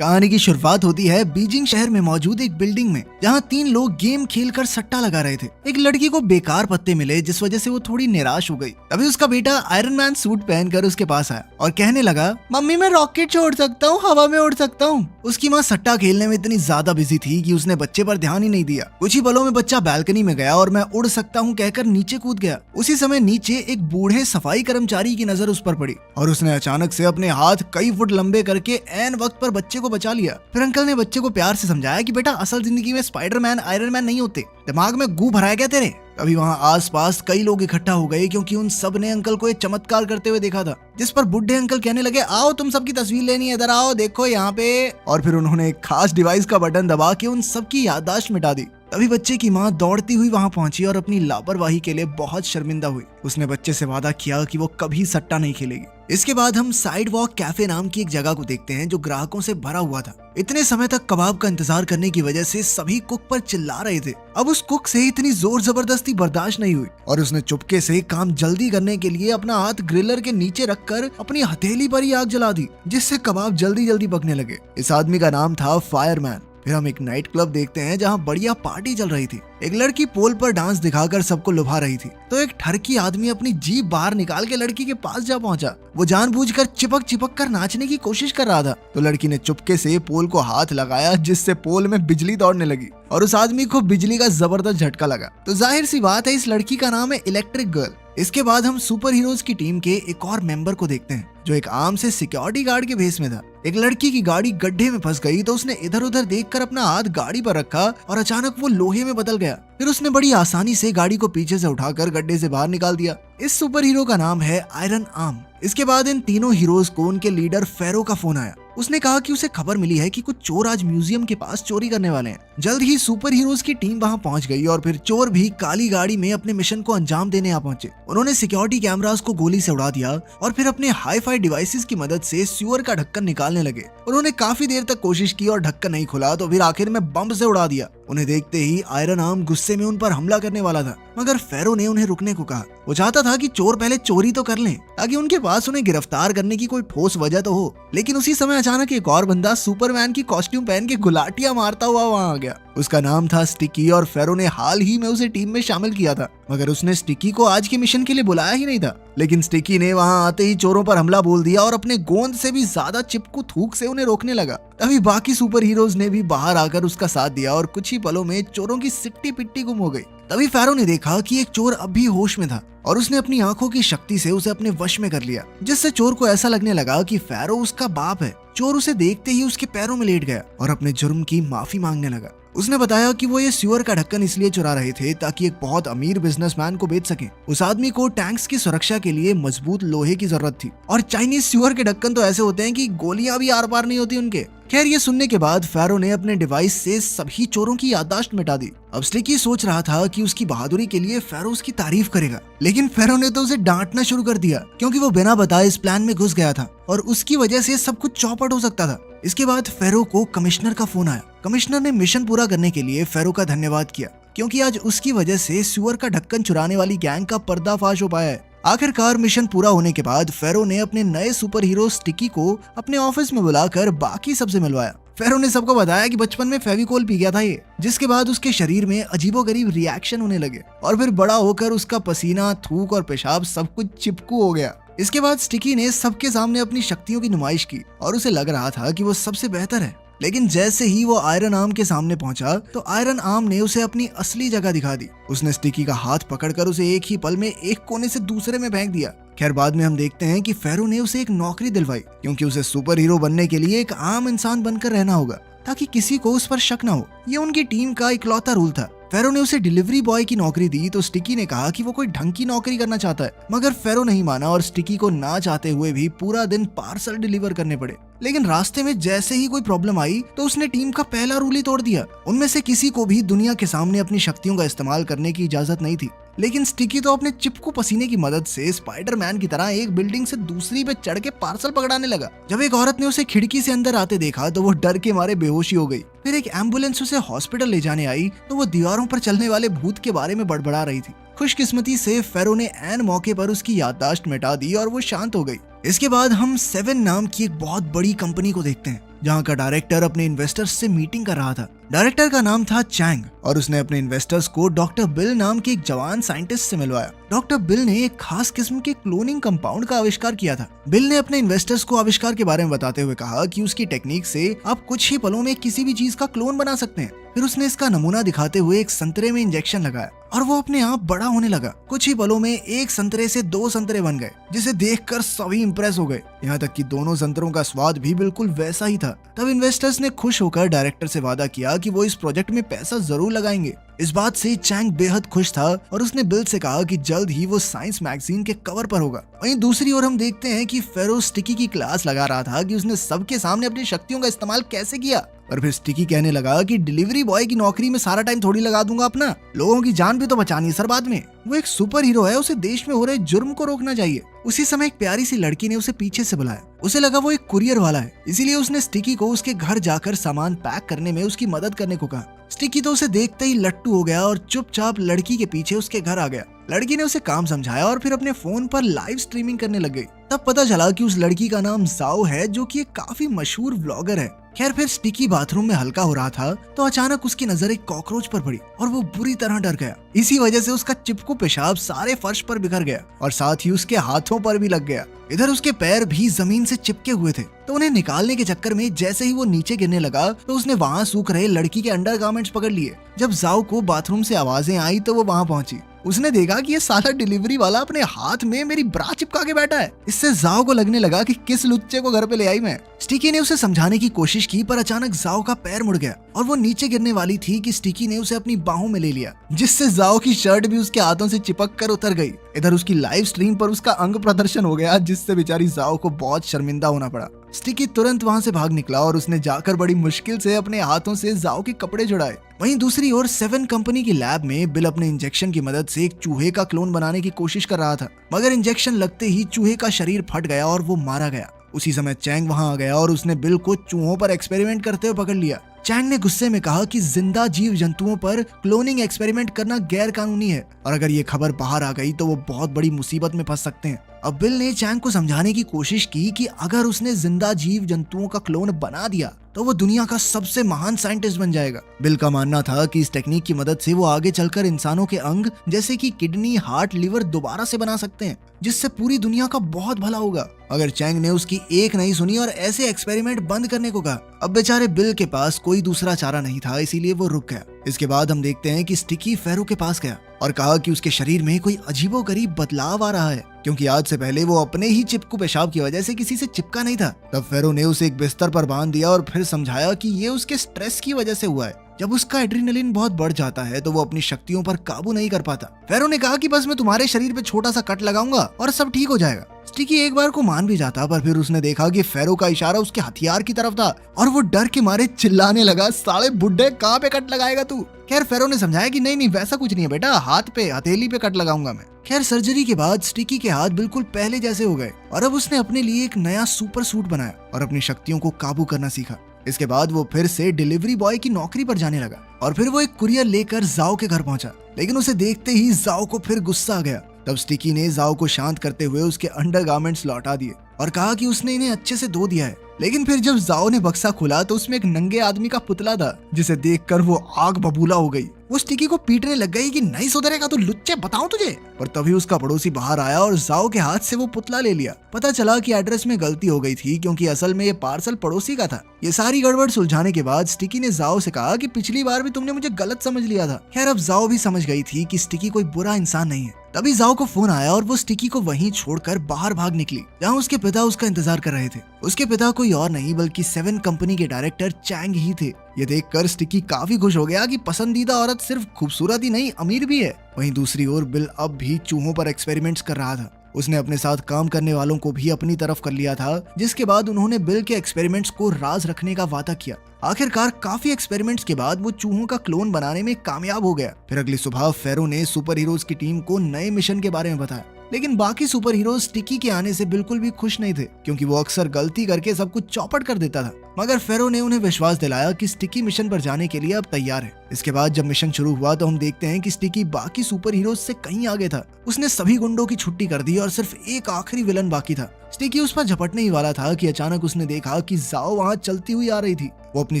कहानी की शुरुआत होती है बीजिंग शहर में मौजूद एक बिल्डिंग में, जहां 3 लोग गेम खेलकर सट्टा लगा रहे थे। एक लड़की को बेकार पत्ते मिले, जिस वजह से वो थोड़ी निराश हो गई। तभी उसका बेटा आयरन मैन सूट पहनकर उसके पास आया और कहने लगा, मम्मी मैं रॉकेट छोड़ सकता हूँ, हवा में उड़ सकता हूँ। उसकी माँ सट्टा खेलने में इतनी ज्यादा बिजी थी कि उसने बच्चे पर ध्यान ही नहीं दिया। कुछ ही पलों में बच्चा बालकनी में गया और मैं उड़ सकता हूँ कहकर नीचे कूद गया। उसी समय नीचे एक बूढ़े सफाई कर्मचारी की नजर उस पर पड़ी और उसने अचानक से अपने हाथ कई फुट लंबे करके ऐन वक्त पर बच्चे को बचा लिया। फिर अंकल ने बच्चे को प्यार से समझाया कि बेटा असल जिंदगी में स्पाइडरमैन आयरन मैन नहीं होते, दिमाग में गू भराया क्या तेरे। अभी वहाँ आसपास कई लोग इकट्ठा हो गए क्योंकि उन सब ने अंकल को एक चमत्कार करते हुए देखा था, जिस पर बुढ़े अंकल कहने लगे, आओ तुम सबकी तस्वीर लेनी है, इधर आओ देखो यहाँ पे। और फिर उन्होंने एक खास डिवाइस का बटन दबा के उन सबकी याददाश्त मिटा दी। तभी बच्चे की माँ दौड़ती हुई वहाँ पहुंची और अपनी लापरवाही के लिए बहुत शर्मिंदा हुई। उसने बच्चे से वादा किया कि वो कभी सट्टा नहीं खेलेगी। इसके बाद हम साइड वॉक कैफे नाम की एक जगह को देखते हैं जो ग्राहकों से भरा हुआ था। इतने समय तक कबाब का इंतजार करने की वजह से सभी कुक पर चिल्ला रहे थे। अब उस कुक से इतनी जोर जबरदस्ती बर्दाश्त नहीं हुई और उसने चुपके से काम जल्दी करने के लिए अपना हाथ ग्रिलर के नीचे रखकर अपनी हथेली पर ही आग जला दी, जिससे कबाब जल्दी जल्दी पकने लगे। इस आदमी का नाम था फायरमैन। फिर हम एक नाइट क्लब देखते हैं जहां बढ़िया पार्टी चल रही थी। एक लड़की पोल पर डांस दिखाकर सबको लुभा रही थी, तो एक ठरकी आदमी अपनी जीभ बाहर निकाल के लड़की के पास जा पहुंचा। वो जानबूझकर चिपक कर नाचने की कोशिश कर रहा था, तो लड़की ने चुपके से पोल को हाथ लगाया, जिससे पोल में बिजली दौड़ने लगी और उस आदमी को बिजली का जबरदस्त झटका लगा। तो जाहिर सी बात है इस लड़की का नाम है इलेक्ट्रिक गर्ल। इसके बाद हम सुपर हीरोज की टीम के एक और मेंबर को देखते हैं जो एक आम से सिक्योरिटी गार्ड के भेस में था। एक लड़की की गाड़ी गड्ढे में फंस गई तो उसने इधर उधर देखकर अपना हाथ गाड़ी पर रखा और अचानक वो लोहे में बदल गया। फिर उसने बड़ी आसानी से गाड़ी को पीछे से उठाकर गड्ढे से बाहर निकाल दिया। इस सुपर हीरो का नाम है आयरन आर्म। इसके बाद इन तीनों हीरोज को उनके लीडर फेरो का फोन आया। उसने कहा कि उसे खबर मिली है कि कुछ चोर आज म्यूजियम के पास चोरी करने वाले हैं। जल्द ही सुपर हीरोज की टीम वहां पहुंच गई और फिर चोर भी काली गाड़ी में अपने मिशन को अंजाम देने आ पहुंचे। उन्होंने सिक्योरिटी कैमरास को गोली से उड़ा दिया और फिर अपने हाई-फाई डिवाइसेस की मदद से सीवर का ढक्कन निकालने लगे। उन्होंने काफी देर तक कोशिश की और ढक्कन नहीं खुला, तो फिर आखिर में बम से उड़ा दिया। उन्हें देखते ही आयरन आर्म गुस्से में उन पर हमला करने वाला था, मगर फेरो ने उन्हें रुकने को कहा। वो चाहता था कि चोर पहले चोरी तो कर लें ताकि उनके पास उन्हें गिरफ्तार करने की कोई ठोस वजह तो हो। लेकिन उसी समय अचानक एक और बंदा सुपरमैन की कॉस्ट्यूम पहन के गुलाटियां मारता हुआ वहां आ गया। उसका नाम था स्टिकी और फेरो ने हाल ही में उसे टीम में शामिल किया था, मगर उसने स्टिकी को आज के मिशन के लिए बुलाया ही नहीं था। लेकिन स्टिकी ने वहां आते ही चोरों पर हमला बोल दिया और अपने गोंद से भी ज्यादा चिपकू थूक से उन्हें रोकने लगा। तभी बाकी सुपर हीरोज ने भी बाहर आकर उसका साथ दिया और कुछ ही पलों में चोरों की सिट्टी पिट्टी गुम हो गई। तभी फेरो ने देखा कि एक चोर अब भी होश में था और उसने अपनी आंखों की शक्ति से उसे अपने वश में कर लिया, जिससे चोर को ऐसा लगने लगा कि फेरो उसका बाप है। चोर उसे देखते ही उसके पैरों में लेट गया और अपने जुर्म की माफी मांगने लगा। उसने बताया कि वो ये सीवर का ढक्कन इसलिए चुरा रहे थे ताकि एक बहुत अमीर बिजनेसमैन को बेच सके। उस आदमी को टैंक्स की सुरक्षा के लिए मजबूत लोहे की जरूरत थी और चाइनीज सीवर के ढक्कन तो ऐसे होते हैं कि गोलियां भी आर पार नहीं होती उनके। खैर ये सुनने के बाद फेरो ने अपने डिवाइस से सभी चोरों की याददाश्त मिटा दी। अब स्टिकी सोच रहा था कि उसकी बहादुरी के लिए फेरो उसकी तारीफ करेगा, लेकिन फेरो ने तो उसे डांटना शुरू कर दिया क्योंकि वो बिना बताए इस प्लान में घुस गया था और उसकी वजह से सब कुछ चौपट हो सकता था। इसके बाद फेरो को कमिश्नर का फोन आया। कमिश्नर ने मिशन पूरा करने के लिए फेरो का धन्यवाद किया क्योंकि आज उसकी वजह से सीवर का ढक्कन चुराने वाली गैंग का पर्दाफाश हो पाया है। आखिरकार मिशन पूरा होने के बाद फेरो ने अपने नए सुपर हीरो स्टिकी को अपने ऑफिस में बुलाकर बाकी सबसे मिलवाया। फेरो ने सबको बताया कि बचपन में फेविकोल पी गया था ये, जिसके बाद उसके शरीर में अजीबोगरीब रिएक्शन होने लगे और फिर बड़ा होकर उसका पसीना, थूक और पेशाब सब कुछ चिपकू हो गया। इसके बाद स्टिकी ने सबके सामने अपनी शक्तियों की नुमाइश की और उसे लग रहा था कि वो सबसे बेहतर है। लेकिन जैसे ही वो आयरन आर्म के सामने पहुंचा तो आयरन आर्म ने उसे अपनी असली जगह दिखा दी। उसने स्टिकी का हाथ पकड़कर उसे एक ही पल में एक कोने से दूसरे में फेंक दिया। खैर बाद में हम देखते हैं कि फेरो ने उसे एक नौकरी दिलवाई क्योंकि उसे सुपर हीरो बनने के लिए एक आम इंसान बनकर रहना होगा ताकि किसी को उस पर शक न हो। ये उनकी टीम का इकलौता रूल था। फेरो ने उसे डिलीवरी बॉय की नौकरी दी तो स्टिकी ने कहा कि वो कोई ढंग की नौकरी करना चाहता है, मगर फेरो नहीं माना और स्टिकी को ना चाहते हुए भी पूरा दिन पार्सल डिलीवर करने पड़े। लेकिन रास्ते में जैसे ही कोई प्रॉब्लम आई तो उसने टीम का पहला रूल ही तोड़ दिया। उनमें से किसी को भी दुनिया के सामने अपनी शक्तियों का इस्तेमाल करने की इजाजत नहीं थी, लेकिन स्टिकी तो अपने चिपकू पसीने की मदद से स्पाइडरमैन की तरह एक बिल्डिंग से दूसरी पे चढ़ के पार्सल पकड़ाने लगा। जब एक औरत ने उसे खिड़की से अंदर आते देखा तो वो डर के मारे बेहोशी हो गई। फिर एक एम्बुलेंस उसे हॉस्पिटल ले जाने आई तो वो दीवारों पर चलने वाले भूत के बारे में बड़बड़ा रही थी। खुशकिस्मती से फेरो ने ऐन मौके पर उसकी याददाश्त मिटा दी और वो शांत हो गई। इसके बाद हम 7 नाम की एक बहुत बड़ी कंपनी को देखते हैं जहाँ का डायरेक्टर अपने इन्वेस्टर्स से मीटिंग कर रहा था। डायरेक्टर का नाम था चैंग और उसने अपने इन्वेस्टर्स को डॉक्टर बिल नाम के एक जवान साइंटिस्ट से मिलवाया। डॉक्टर बिल ने एक खास किस्म के क्लोनिंग कंपाउंड का आविष्कार किया था। बिल ने अपने इन्वेस्टर्स को आविष्कार के बारे में बताते हुए कहा कि उसकी टेक्निक से आप कुछ ही पलों में किसी भी चीज का क्लोन बना सकते हैं। फिर उसने इसका नमूना दिखाते हुए एक संतरे में इंजेक्शन लगाया और वो अपने आप बड़ा होने लगा। कुछ ही पलों में एक संतरे से 2 संतरे बन गए, जिसे देखकर सभी इंप्रेस हो गए, यहाँ तक कि दोनों संतरों का स्वाद भी बिल्कुल वैसा ही था। तब इन्वेस्टर्स ने खुश होकर डायरेक्टर से वादा किया कि वो इस प्रोजेक्ट में पैसा जरूर लगाएंगे। इस बात से चैंग बेहद खुश था और उसने बिल से कहा कि जल्द ही वो साइंस मैगजीन के कवर पर होगा। वहीं दूसरी ओर हम देखते हैं कि फेरो स्टिकी की क्लास लगा रहा था कि उसने सबके सामने अपनी शक्तियों का इस्तेमाल कैसे किया। और फिर स्टिकी कहने लगा कि डिलीवरी बॉय की नौकरी में सारा टाइम थोड़ी लगा दूंगा अपना, लोगों की जान भी तो बचानी है सर बाद में। वो एक सुपर हीरो है, उसे देश में हो रहे जुर्म को रोकना चाहिए। उसी समय एक प्यारी सी लड़की ने उसे पीछे से बुलाया। उसे लगा वो एक कुरियर वाला है, इसीलिए उसने स्टिकी को उसके घर जाकर सामान पैक करने में उसकी मदद करने को कहा। स्टिकी तो उसे देखते ही लट्टू हो गया और चुपचाप लड़की के पीछे उसके घर आ गया। लड़की ने उसे काम समझाया और फिर अपने फोन पर लाइव स्ट्रीमिंग करने लग गई। तब पता चला कि उस लड़की का नाम जाओ है, जो कि एक काफी मशहूर व्लॉगर है। खैर फिर स्टिकी बाथरूम में हल्का हो रहा था तो अचानक उसकी नजर एक कॉकरोच पर पड़ी और वो बुरी तरह डर गया। इसी वजह से उसका चिपकू पेशाब सारे फर्श पर बिखर गया और साथ ही उसके हाथों पर भी लग गया। इधर उसके पैर भी जमीन से चिपके हुए थे, तो उन्हें निकालने के चक्कर में जैसे ही वो नीचे गिरने लगा तो उसने वहाँ सूख रहे लड़की के अंडरगारमेंट्स पकड़ लिए। जब जाओ को बाथरूम से आवाजें आई तो वो वहाँ पहुंची। उसने देखा कि ये साला डिलीवरी वाला अपने हाथ में मेरी ब्रा चिपका के बैठा है। इससे जाओ को लगने लगा कि किस लुच्चे को घर पे ले आई मैं। स्टिकी ने उसे समझाने की कोशिश की पर अचानक जाओ का पैर मुड़ गया और वो नीचे गिरने वाली थी कि स्टिकी ने उसे अपनी बाहों में ले लिया, जिससे जाओ की शर्ट भी उसके हाथों से चिपक कर उतर गई। इधर उसकी लाइव स्ट्रीम पर उसका अंग प्रदर्शन हो गया, जिससे बेचारी जाओ को बहुत शर्मिंदा होना पड़ा। स्टिकी तुरंत वहां से भाग निकला और उसने जाकर बड़ी मुश्किल से अपने हाथों से जाओ के कपड़े जुड़ाए। वहीं दूसरी ओर 7 कंपनी की लैब में बिल अपने इंजेक्शन की मदद से एक चूहे का क्लोन बनाने की कोशिश कर रहा था, मगर इंजेक्शन लगते ही चूहे का शरीर फट गया और वो मारा गया। उसी समय चैंग वहां आ गया और उसने बिल को चूहों पर एक्सपेरिमेंट करते हुए पकड़ लिया। चैंग ने गुस्से में कहा कि जिंदा जीव जंतुओं पर क्लोनिंग एक्सपेरिमेंट करना गैर कानूनी है और अगर ये खबर बाहर आ गई तो वो बहुत बड़ी मुसीबत में फंस सकते हैं। अब बिल ने चैंग को समझाने की कोशिश की कि अगर उसने जिंदा जीव जंतुओं का क्लोन बना दिया तो वो दुनिया का सबसे महान साइंटिस्ट बन जाएगा। बिल का मानना था कि इस टेक्निक की मदद से वो आगे चलकर इंसानों के अंग जैसे कि किडनी, हार्ट, लिवर दोबारा से बना सकते हैं, जिससे पूरी दुनिया का बहुत भला होगा। अगर चैंग ने उसकी एक नहीं सुनी और ऐसे एक्सपेरिमेंट बंद करने को कहा। अब बेचारे बिल के पास कोई दूसरा चारा नहीं था, इसीलिए वो रुक गया। इसके बाद हम देखते हैं कि स्टिकी फेरो के पास गया और कहा कि उसके शरीर में कोई अजीबोगरीब बदलाव आ रहा है, क्योंकि आज से पहले वो अपने ही चिपकू पेशाब की वजह से किसी से चिपका नहीं था। तब फेरो ने उसे एक बिस्तर पर बांध दिया और फिर समझाया कि ये उसके स्ट्रेस की वजह से हुआ है। जब उसका एड्रेनलिन बहुत बढ़ जाता है तो वो अपनी शक्तियों पर काबू नहीं कर पाता। फेरो ने कहा कि बस मैं तुम्हारे शरीर पे छोटा सा कट लगाऊंगा और सब ठीक हो जाएगा। स्टिकी एक बार को मान भी जाता, पर फिर उसने देखा कि फेरो का इशारा उसके हथियार की तरफ था और वो डर के मारे चिल्लाने लगा, साले बुड्ढे कहाँ पे कट लगाएगा तू। खैर फेरो ने समझाया कि नहीं वैसा कुछ नहीं है बेटा, हाथ पे हथेली पे कट लगाऊंगा मैं। खैर सर्जरी के बाद स्टिकी के हाथ बिल्कुल पहले जैसे हो गए और अब उसने अपने लिए एक नया सुपर सूट बनाया और अपनी शक्तियों को काबू करना सीखा। इसके बाद वो फिर से डिलीवरी बॉय की नौकरी पर जाने लगा और फिर वो एक कुरियर लेकर जाओ के घर पहुंचा, लेकिन उसे देखते ही जाओ को फिर गुस्सा आ गया। तब स्टिकी ने जाओ को शांत करते हुए उसके अंडरगारमेंट्स लौटा दिए और कहा कि उसने इन्हें अच्छे से धो दिया है। लेकिन फिर जब जाओ ने बक्सा खुला तो उसमें एक नंगे आदमी का पुतला था, जिसे देखकर वो आग बबूला हो गई। वो स्टिकी को पीटने लग गई कि नहीं सुधरेगा तो लुच्चे, बताऊं तुझे। पर तभी उसका पड़ोसी बाहर आया और जाओ के हाथ से वो पुतला ले लिया। पता चला कि एड्रेस में गलती हो गई थी, क्योंकि असल में ये पार्सल पड़ोसी का था। ये सारी गड़बड़ सुलझाने के बाद स्टिकी ने जाओ से कहा कि पिछली बार भी तुमने मुझे गलत समझ लिया था। खैर अब जाओ भी समझ गई थी कि स्टिकी कोई बुरा इंसान नहीं है। तभी जाओ को फोन आया और वो स्टिकी को वहीं छोड़कर बाहर भाग निकली, जहाँ उसके पिता उसका इंतजार कर रहे थे। उसके पिता कोई और नहीं बल्कि 7 कंपनी के डायरेक्टर चैंग ही थे। ये देखकर स्टिकी काफी खुश हो गया कि पसंदीदा औरत सिर्फ खूबसूरत ही नहीं, अमीर भी है। वहीं दूसरी ओर बिल अब भी चूहों पर एक्सपेरिमेंट्स कर रहा था। उसने अपने साथ काम करने वालों को भी अपनी तरफ कर लिया था, जिसके बाद उन्होंने बिल के एक्सपेरिमेंट्स को राज रखने का वादा किया। आखिरकार काफी एक्सपेरिमेंट्स के बाद वो चूहों का क्लोन बनाने में कामयाब हो गया। फिर अगली सुबह फेरो ने सुपर हीरोज की टीम को नए मिशन के बारे में बताया, लेकिन बाकी सुपर हीरोज स्टिकी के आने से बिल्कुल भी खुश नहीं थे, क्योंकि वो अक्सर गलती करके सब कुछ चौपट कर देता था। मगर फेरो ने उन्हें विश्वास दिलाया कि स्टिकी मिशन पर जाने के लिए अब तैयार है इसके बाद जब मिशन शुरू हुआ तो हम देखते हैं कि स्टिकी बाकी सुपर हीरोज से कहीं आगे था। उसने सभी गुंडों की छुट्टी कर दी और सिर्फ एक आखिरी विलन बाकी था। स्टिकी उस पर झपटने ही वाला था कि अचानक उसने देखा कि जाओ वहां चलती हुई आ रही थी। वो अपनी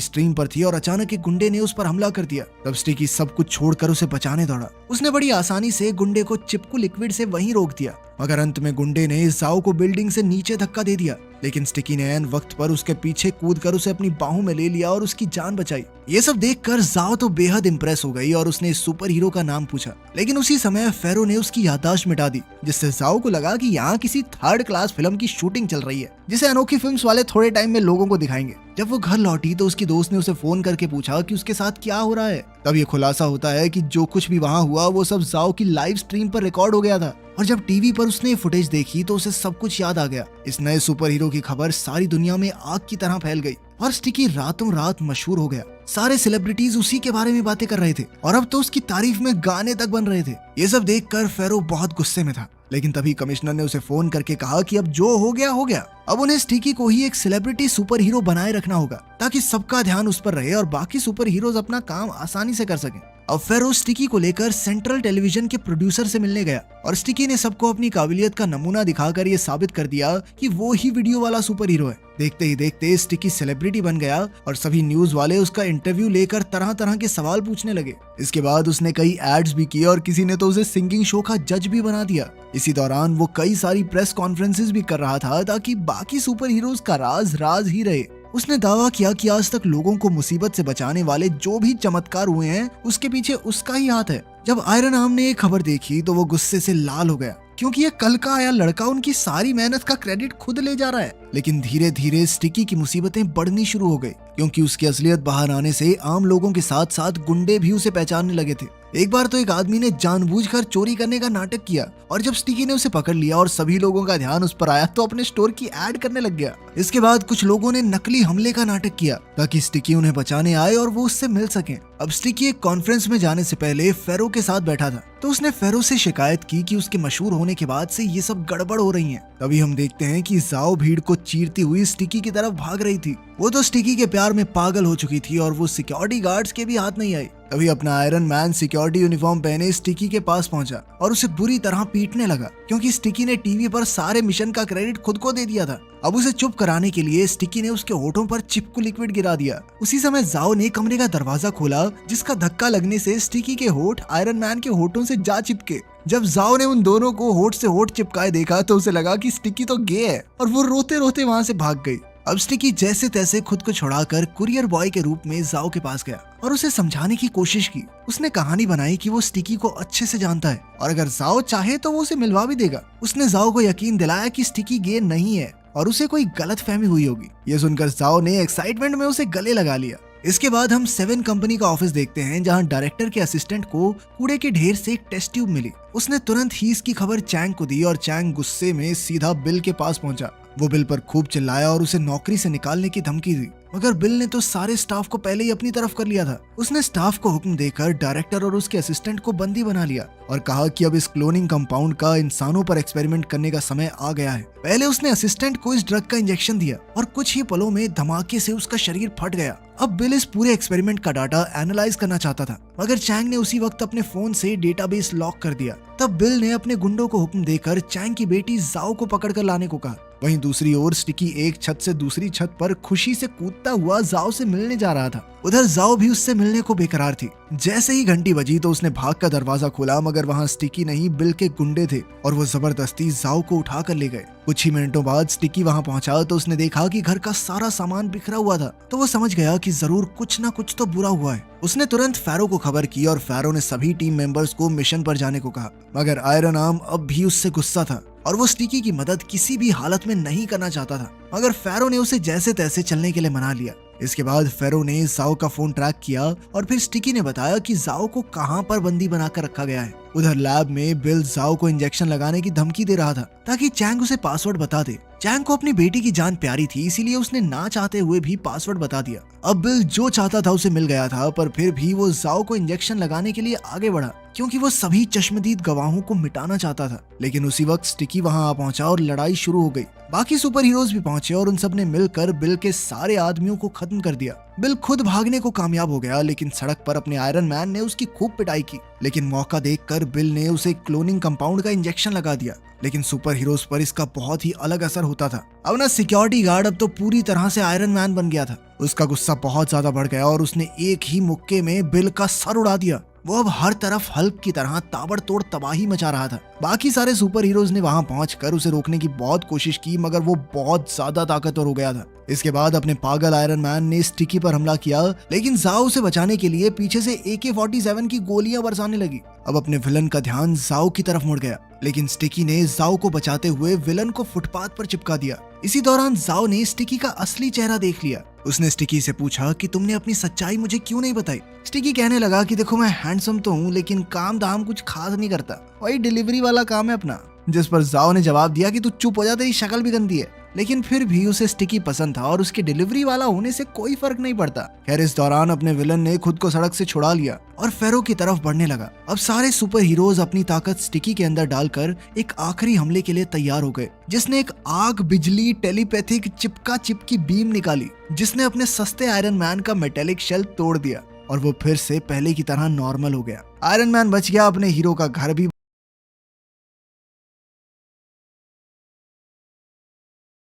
स्ट्रीम पर थी और अचानक एक गुंडे ने उस पर हमला कर दिया। तब स्टिकी सब कुछ छोड़कर उसे बचाने दौड़ा। उसने बड़ी आसानी से गुंडे को चिपकू लिक्विड से वहीं रोक दिया, मगर अंत में गुंडे ने जाओ को बिल्डिंग से नीचे धक्का दे दिया। लेकिन स्टिकी ने ऐन वक्त पर उसके पीछे कूदकर उसे अपनी बाहों में ले लिया और उसकी जान बचाई। ये सब देखकर जाओ तो बेहद इंप्रेस हो गई और उसने इस सुपर हीरो का नाम पूछा। लेकिन उसी समय फेरो ने उसकी याददाश्त मिटा दी, जिससे जाओ को लगा कि यहाँ किसी थर्ड क्लास फिल्म की शूटिंग चल रही है, जिसे अनोखी फिल्म्स वाले थोड़े टाइम में लोगों को दिखाएंगे। जब वो घर लौटी तो उसकी दोस्त ने उसे फोन करके पूछा कि उसके साथ क्या हो रहा है। तब ये खुलासा होता है कि जो कुछ भी वहाँ हुआ वो सब जाओ की लाइव स्ट्रीम पर रिकॉर्ड हो गया था, और जब टीवी पर उसने फुटेज देखी तो उसे सब कुछ याद आ गया। इस नए सुपर हीरो की खबर सारी दुनिया में आग की तरह फैल गई और स्टिकी रातों रात मशहूर हो गया। सारे सेलिब्रिटीज उसी के बारे में बातें कर रहे थे और अब तो उसकी तारीफ में गाने तक बन रहे थे। ये सब देखकर फेरो बहुत गुस्से में था, लेकिन तभी कमिश्नर ने उसे फोन करके कहा कि अब जो हो गया हो गया। अब उन्हें स्टिकी को ही एक सेलिब्रिटी सुपर हीरो बनाए रखना होगा ताकि सबका ध्यान उस पर रहे और बाकी सुपर हीरोज अपना काम आसानी से कर सकें। अब फेरो स्टिकी को लेकर सेंट्रल टेलीविजन के प्रोड्यूसर से मिलने गया और स्टिकी ने सबको अपनी काबिलियत का नमूना दिखाकर ये साबित कर दिया कि वो ही वीडियो वाला सुपर हीरो है। देखते ही देखते स्टिकी सेलिब्रिटी बन गया और सभी न्यूज वाले उसका इंटरव्यू लेकर तरह तरह के सवाल पूछने लगे। इसके बाद उसने कई एड्स भी किए और किसी ने तो उसे सिंगिंग शो का जज भी बना दिया। इसी दौरान वो कई सारी प्रेस कॉन्फ्रेंसेस भी कर रहा था ताकि बाकी सुपर हीरोज का राज राज ही रहे। उसने दावा किया कि आज तक लोगों को मुसीबत से बचाने वाले जो भी चमत्कार हुए हैं उसके पीछे उसका ही हाथ है। जब आयरन आर्म ने ये खबर देखी तो वो गुस्से से लाल हो गया, क्योंकि ये कल का आया लड़का उनकी सारी मेहनत का क्रेडिट खुद ले जा रहा है। लेकिन धीरे धीरे स्टिकी की मुसीबतें बढ़नी शुरू हो गई, क्योंकि उसकी असलियत बाहर आने से आम लोगों के साथ साथ गुंडे भी उसे पहचानने लगे थे। एक बार तो एक आदमी ने जानबूझकर चोरी करने का नाटक किया और जब स्टिकी ने उसे पकड़ लिया और सभी लोगों का ध्यान उस पर आया तो अपने स्टोर की ऐड करने लग गया। इसके बाद कुछ लोगों ने नकली हमले का नाटक किया ताकि स्टिकी उन्हें बचाने आए और वो उससे मिल सकें। अब स्टिकी एक कॉन्फ्रेंस में जाने से पहले फेरो के साथ बैठा था, तो उसने फेरो से शिकायत की कि उसके मशहूर होने के बाद से ये सब गड़बड़ हो रही है। तभी हम देखते हैं कि जाओ भीड़ को चीरती हुई स्टिकी की तरफ भाग रही थी। वो तो स्टिकी के प्यार में पागल हो चुकी थी और वो सिक्योरिटी गार्ड्स के भी हाथ नहीं आई। तभी अपना आयरन मैन सिक्योरिटी यूनिफॉर्म पहने स्टिकी के पास पहुंचा और उसे बुरी तरह पीटने लगा, क्योंकि स्टिकी ने टीवी पर सारे मिशन का क्रेडिट खुद को दे दिया था। अब उसे चुप कराने के लिए स्टिकी ने उसके होठों पर चिपकू लिक्विड गिरा दिया। उसी समय जाओ ने कमरे का दरवाजा खोला, जिसका धक्का लगने से स्टिकी के होठ आयरन मैन के होठों से जा चिपके। जब जाओ ने उन दोनों को होठ से होठ चिपकाए देखा तो उसे लगा कि स्टिकी तो गे है और वो रोते रोते वहां से भाग गई। अब स्टिकी जैसे तैसे खुद को छुड़ाकर कुरियर बॉय के रूप में जाओ के पास गया और उसे समझाने की कोशिश की। उसने कहानी बनाई कि वो स्टिकी को अच्छे से जानता है और अगर जाओ चाहे तो वो उसे मिलवा भी देगा। उसने जाओ को यकीन दिलाया कि स्टिकी गे नहीं है और उसे कोई गलतफहमी हुई होगी। ये सुनकर जाओ ने एक्साइटमेंट में उसे गले लगा लिया। इसके बाद हम 7 कंपनी का ऑफिस देखते हैं, जहां डायरेक्टर के असिस्टेंट को कूड़े के ढेर से एक टेस्ट ट्यूब मिली। उसने तुरंत ही इसकी खबर चैंग को दी और चैंग गुस्से में सीधा बिल के पास पहुंचा। वो बिल पर खूब चिल्लाया और उसे नौकरी से निकालने की धमकी दी, मगर बिल ने तो सारे स्टाफ को पहले ही अपनी तरफ कर लिया था। उसने स्टाफ को हुक्म देकर डायरेक्टर और उसके असिस्टेंट को बंदी बना लिया और कहा कि अब इस क्लोनिंग कंपाउंड का इंसानों पर एक्सपेरिमेंट करने का समय आ गया है। पहले उसने असिस्टेंट को इस ड्रग का इंजेक्शन दिया और कुछ ही पलों में धमाके से उसका शरीर फट गया। अब बिल इस पूरे एक्सपेरिमेंट का डाटा एनालाइज करना चाहता था, मगर चैंग ने उसी वक्त अपने फोन से डेटाबेस लॉक कर दिया। तब बिल ने अपने गुंडों को हुक्म देकर चैंग की बेटी जाओ को पकड़कर लाने को कहा। वहीं दूसरी ओर स्टिकी एक छत से दूसरी छत पर खुशी से कूदता हुआ जाओ से मिलने जा रहा था। उधर जाओ भी उससे मिलने को बेकरार थी। जैसे ही घंटी बजी तो उसने भाग का दरवाजा खोला, मगर वहां स्टिकी नहीं बिल के गुंडे थे और वो जबरदस्ती जाओ को उठा कर ले गए। कुछ ही मिनटों बाद स्टिकी वहां पहुंचा तो उसने देखा कि घर का सारा सामान बिखरा हुआ था, तो वो समझ गया कि जरूर कुछ ना कुछ तो बुरा हुआ है। उसने तुरंत फेरो को खबर की और फेरो ने सभी टीम मेंबर्स को मिशन पर जाने को कहा, मगर आयरन आर्म अब भी उससे गुस्सा था और वो स्टिकी की मदद किसी भी हालत में नहीं करना चाहता था। मगर फेरो ने उसे जैसे तैसे चलने के लिए मना लिया। इसके बाद फेरो ने जाओ का फोन ट्रैक किया और फिर स्टिकी ने बताया कि जाओ को कहां पर बंदी बनाकर रखा गया है। उधर लैब में बिल जाओ को इंजेक्शन लगाने की धमकी दे रहा था ताकि चैंग उसे पासवर्ड बता दे। चैंग को अपनी बेटी की जान प्यारी थी, इसीलिए उसने ना चाहते हुए भी पासवर्ड बता दिया। अब बिल जो चाहता था उसे मिल गया था, पर फिर भी वो जाओ को इंजेक्शन लगाने के लिए आगे बढ़ा। क्योंकि वो सभी चश्मदीद गवाहों को मिटाना चाहता था। लेकिन उसी वक्त स्टिकी वहां आ पहुंचा और लड़ाई शुरू हो गई। बाकी सुपर हीरोज भी पहुंचे और उन सब ने मिलकर बिल के सारे आदमियों को खत्म कर दिया। बिल खुद भागने को कामयाब हो गया, लेकिन सड़क पर अपने आयरन मैन ने उसकी खूब पिटाई की। लेकिन मौका देखकर बिल ने उसे क्लोनिंग कंपाउंड का इंजेक्शन लगा दिया। लेकिन सुपर हीरोज पर इसका बहुत ही अलग असर होता था। अब ना सिक्योरिटी गार्ड अब तो पूरी तरह से आयरन मैन बन गया था। उसका गुस्सा बहुत ज्यादा बढ़ गया और उसने एक ही मुक्के में बिल का सर उड़ा दिया। वो अब हर तरफ हल्क की तरह ताबड़तोड़ तबाही मचा रहा था। बाकी सारे सुपर हीरोज ने वहां पहुंचकर उसे रोकने की बहुत कोशिश की, मगर वो बहुत ज्यादा ताकतवर हो गया था। इसके बाद अपने पागल आयरन मैन ने स्टिकी पर हमला किया, लेकिन जाओ से बचाने के लिए पीछे से AK-47 की गोलियां बरसाने लगी। अब अपने विलन का ध्यान जाओ की तरफ मुड़ गया, लेकिन स्टिकी ने जाओ को बचाते हुए विलन को फुटपाथ पर चिपका दिया। इसी दौरान जाओ ने स्टिकी का असली चेहरा देख लिया। उसने स्टिकी से पूछा कि तुमने अपनी सच्चाई मुझे क्यों नहीं बताई। स्टिकी कहने लगा कि देखो, मैं हैंडसम तो हूँ, लेकिन काम दाम कुछ खास नहीं करता, वही डिलीवरी वाला काम है अपना। जिस पर जाओ ने जवाब दिया कि तू चुप हो जा, तेरी शक्ल भी गंदी है। लेकिन फिर भी उसे स्टिकी पसंद था और उसके डिलीवरी वाला होने से कोई फर्क नहीं पड़ता। खैर, इस दौरान अपने विलन ने खुद को सड़क से छुड़ा लिया और फेरो की तरफ बढ़ने लगा। अब सारे सुपर हीरोज अपनी ताकत स्टिकी के अंदर डालकर एक आखिरी हमले के लिए तैयार हो गए, जिसने एक आग, बिजली, टेलीपैथिक चिपका चिपकी बीम निकाली, जिसने अपने सस्ते आयरन मैन का मेटेलिक शेल तोड़ दिया और वो फिर से पहले की तरह नॉर्मल हो गया। आयरन मैन बच गया, अपने हीरो का घर भी